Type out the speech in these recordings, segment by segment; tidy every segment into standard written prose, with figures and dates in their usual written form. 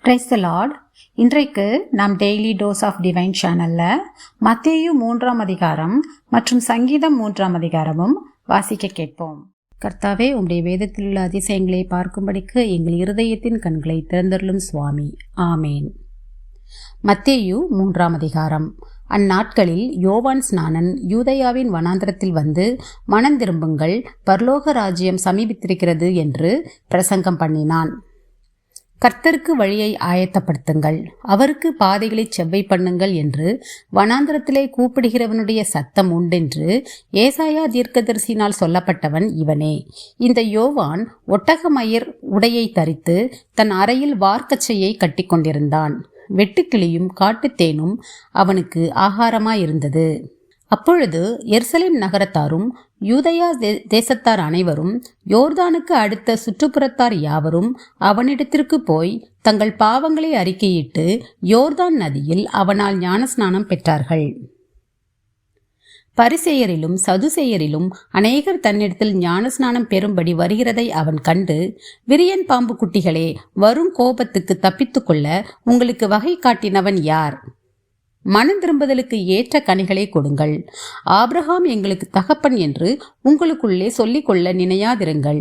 Praise the Lord. இன்றைக்கு நாம் daily dose of divine சேனலில் மத்தேயு 3ஆம் அதிகாரம் மற்றும் சங்கீதம் 3ஆம் அதிகாரமும் வாசிக்க கேட்போம். கர்த்தாவே, உம்முடைய வேதத்தில் உள்ள அதிசயங்களை பார்க்கும்படிக்கு எங்கள் இருதயத்தின் கண்களை திறந்தருளும் சுவாமி. ஆமேன். மத்தேயு 3ஆம் அதிகாரம். அந்நாட்களில் யோவான் ஸ்நானன் யூதேயாவின் வனாந்தரத்தில் வந்து, மனந்திரும்புங்கள், பரலோக ராஜ்யம் சமீபித்திருக்கிறது என்று பிரசங்கம் பண்ணினான். கர்த்தருக்கு வழியை ஆயத்தப்படுத்துங்கள், அவருக்கு பாதைகளை செவ்வை பண்ணுங்கள் என்று வனாந்தரத்திலே கூப்பிடுகிறவனுடைய சத்தம் உண்டென்று ஏசாயா தீர்க்கதரிசியினால் சொல்லப்பட்டவன் இவனே. இந்த யோவான் ஒட்டகமயிர் உடையை தரித்து தன் அறையில் வார்க்கச்சையை கட்டி கொண்டிருந்தான். வெட்டுக்கிளியும் காட்டுத்தேனும் அவனுக்கு ஆகாரமாயிருந்தது. அப்பொழுது எருசலேம் நகரத்தாரும் யூதேயா தேசத்தார் அனைவரும் யோர்தானுக்கு அடுத்த சுற்றுப்புறத்தார் யாவரும் அவனிடத்திற்கு போய் தங்கள் பாவங்களை அறிக்கையிட்டு யோர்தான் நதியில் அவனால் ஞானஸ்நானம் பெற்றார்கள். பரிசேயரிலும் சதுசேயரிலும் அநேகர் தன்னிடத்தில் ஞானஸ்நானம் பெறும்படி வருகிறதை அவன் கண்டு, விரியன் பாம்பு குட்டிகளே, வரும் கோபத்துக்கு தப்பித்துக்கொள்ள உங்களுக்கு வகை காட்டினவன் யார்? மனம் திரும்புதலுக்கு ஏற்ற கனிகளை கொடுங்கள். ஆபிரகாம் எங்களுக்கு தகப்பன் என்று உங்களுக்குள்ளே சொல்லிக்கொள்ள நினையாதிருங்கள்.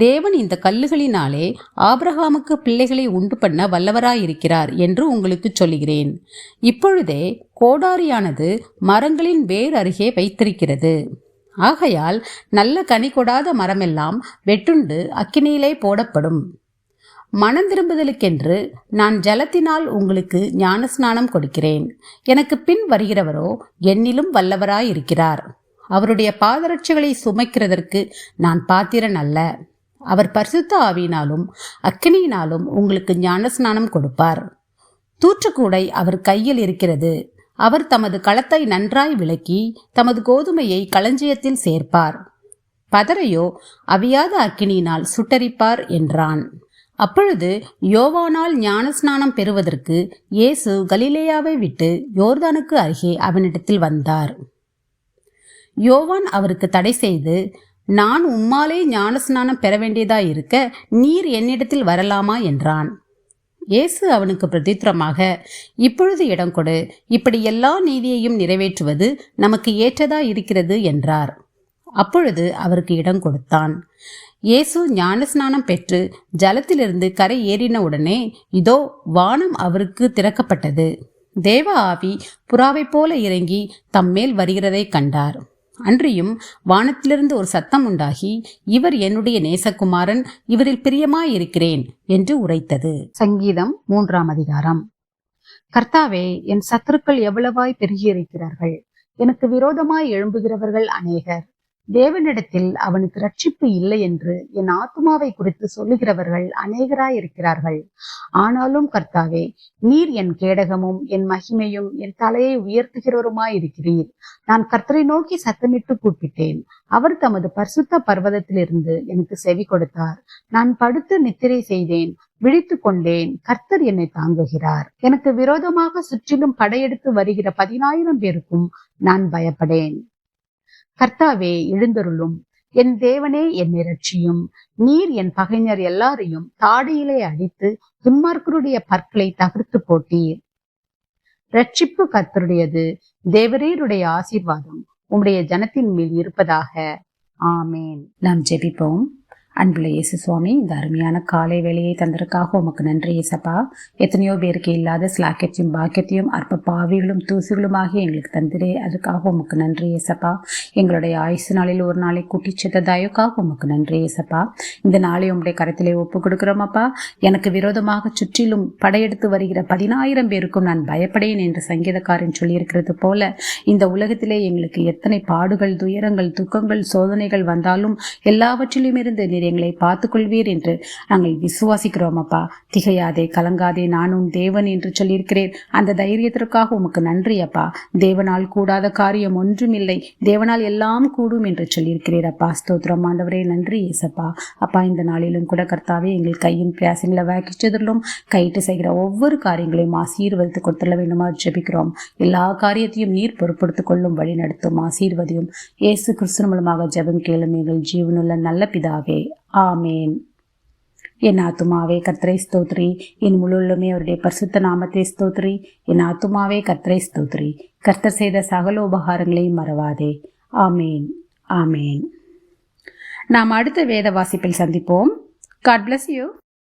தேவன் இந்த கல்லுகளினாலே ஆபிரகாமுக்கு பிள்ளைகளை உண்டு பண்ண வல்லவராயிருக்கிறார் என்று உங்களுக்கு சொல்லுகிறேன். இப்பொழுதே கோடாரியானது மரங்களின் வேர் அருகே வைத்திருக்கிறது. ஆகையால் நல்ல கனி கொடாத மரமெல்லாம் வெட்டுண்டு அக்கினியிலே போடப்படும். மனம் திரும்புதலுக்கென்று நான் ஜலத்தினால் உங்களுக்கு ஞானஸ்நானம் கொடுக்கிறேன். எனக்கு பின் வருகிறவரோ என்னிலும் வல்லவராயிருக்கிறார். அவருடைய பாதரட்சைகளை சுமைக்கிறதற்கு நான் பாத்திரன் அல்ல. அவர் பரிசுத்த ஆவியினாலும் அக்கினியினாலும் உங்களுக்கு ஞானஸ்நானம் கொடுப்பார். தூற்றுக்கூடை அவர் கையில் இருக்கிறது. அவர் தமது களத்தை நன்றாய் விளக்கி தமது கோதுமையை களஞ்சியத்தில் சேர்ப்பார். பதரையோ அவியாத அக்கினியினால் சுட்டரிப்பார் என்றான். அப்பொழுது யோவானால் ஞானஸ்நானம் பெறுவதற்கு இயேசு கலிலேயாவை விட்டு யோர்தானுக்கு அருகே அவனிடத்தில் வந்தார். யோவான் அவருக்கு தடை செய்து, நான் உம்மாலே ஞானஸ்நானம் பெற வேண்டியதாயிருக்க நீர் என்னிடத்தில் வரலாமா என்றான். இயேசு அவனுக்கு பிரதித்திரமாக, இப்பொழுது இடம் கொடு, இப்படி எல்லா நீதியையும் நிறைவேற்றுவது நமக்கு ஏற்றதாயிருக்கிறது என்றார். அப்பொழுது அவருக்கு இடம் கொடுத்தான். இயேசு ஞானஸ்நானம் பெற்று ஜலத்திலிருந்து கரை ஏறின உடனே இதோ வானம் அவருக்கு திறக்கப்பட்டது. தேவ ஆவி புறாவை போல இறங்கி தம்மேல் வருகிறதை கண்டார். அன்றியும் வானத்திலிருந்து ஒரு சத்தம் உண்டாகி, இவர் என்னுடைய நேசகுமாரன், இவரில் பிரியமாயிருக்கிறேன் என்று உரைத்தது. சங்கீதம் 3ஆம் அதிகாரம். கர்த்தாவே, என் சத்துருக்கள் எவ்வளவாய் பெருகியிருக்கிறார்கள். எனக்கு விரோதமாய் எழும்புகிறவர்கள் அநேகர். தேவனிடத்தில் அவனுக்கு ரட்சிப்பு இல்லை என்று என் ஆத்துமாவை குறித்து சொல்லுகிறவர்கள் அநேகராயிருக்கிறார்கள். ஆனாலும் கர்த்தாவே, நீர் என் கேடகமும் என் மகிமையும் என் தலையை உயர்த்துகிறவருமாயிருக்கிறீர். நான் கர்த்தரை நோக்கி சத்தமிட்டு கூப்பிட்டேன். அவர் தமது பரிசுத்த பர்வதத்திலிருந்து எனக்கு செவி கொடுத்தார். நான் படுத்து நித்திரை செய்தேன், விழித்து கொண்டேன். கர்த்தர் என்னை தாங்குகிறார். எனக்கு விரோதமாக சுற்றிலும் படையெடுத்து வருகிற 10,000 பேருக்கும் நான் பயப்படேன். கர்த்தாவே, எழுந்தருளும். என் தேவனே, என்னை ரட்சியும். நீர் என் பகைஞர் எல்லாரையும் தாடியிலே அடித்து துன்மார்க்கருடைய பற்களை தகர்த்து போட்டீர். ரட்சிப்பு கர்த்தருடையது. தேவரீருடைய ஆசீர்வாதம் உம்முடைய ஜனத்தின் மேல் இருப்பதாக. ஆமேன். நாம் ஜெபிப்போம். அன்புள்ள இயேசு சுவாமி, இந்த அருமையான காலை வேலையை தந்ததற்காக உமக்கு நன்றி இயேசப்பா. எத்தனையோ பேருக்கு இல்லாத ஸ்லாக்கியத்தையும் பாக்கியத்தையும் அற்ப பாவிகளும் தூசுகளுமாகி எங்களுக்கு தந்திரே, அதுக்காக உமக்கு நன்றி இயேசப்பா. எங்களுடைய ஆயுசு நாளில் ஒரு நாளை கூட்டி செத்ததாயோக்காக உமக்கு நன்றி இயேசப்பா. இந்த நாளை உம்முடைய கரத்திலே ஒப்பு கொடுக்கிறோமப்பா. எனக்கு விரோதமாக சுற்றிலும் படையெடுத்து வருகிற 10,000 பேருக்கும் நான் பயப்படேன் என்று சங்கீதக்காரன் சொல்லியிருக்கிறது போல, இந்த உலகத்திலே எங்களுக்கு எத்தனை பாடுகள், துயரங்கள், துக்கங்கள், சோதனைகள் வந்தாலும் எல்லாவற்றிலும் இருந்து எங்களை பார்த்துக்கொள்வீர் என்று நாங்கள் விசுவாசிக்கிறோம் அப்பா. திகையாதே, கலங்காதே, நான் உன் தேவன் என்று சொல்லியிருக்கிறேன். அந்த தைரியத்திற்காக உமக்கு நன்றி அப்பா. தேவனால் கூடாத காரியம் ஒன்றுமில்லை, தேவனால் எல்லாம் கூடும் என்று சொல்லியிருக்கிறீர் அப்பா. ஸ்தோத்திரம் ஆண்டவரே, நன்றி ஏசப்பா. அப்பா, இந்த நாளிலும் கூட கர்த்தாவே, எங்கள் கையின் பிரயாசங்களை வாக்கிச்சதிலும் கைட்டு செய்கிற ஒவ்வொரு காரியங்களையும் ஆசீர்வதித்து கொடுத்துள்ள வேண்டுமா ஜெபிக்கிறோம். எல்லா காரியத்தையும் நீர் பொறுப்படுத்திக் கொள்ளும், வழி நடத்தும், ஆசீர்வதியும். இயேசு கிறிஸ்து மூலமாக ஜெபம் கேளும் எங்கள் ஜீவனுள்ள நல்ல பிதாவே. ஆமேன். என் ஆத்துமாவே கர்த்தரை ஸ்தோத்ரி, என் முழுவதுமே அவருடைய பரிசுத்த நாமத்தை ஸ்தோத்ரி. என் ஆத்துமாவே கர்த்தரை ஸ்தோத்ரி, கர்த்தர் செய்த சகல உபகாரங்களையும் மறவாதே. ஆமேன், ஆமேன். நாம் அடுத்த வேத வாசிப்பில் சந்திப்போம். God bless you.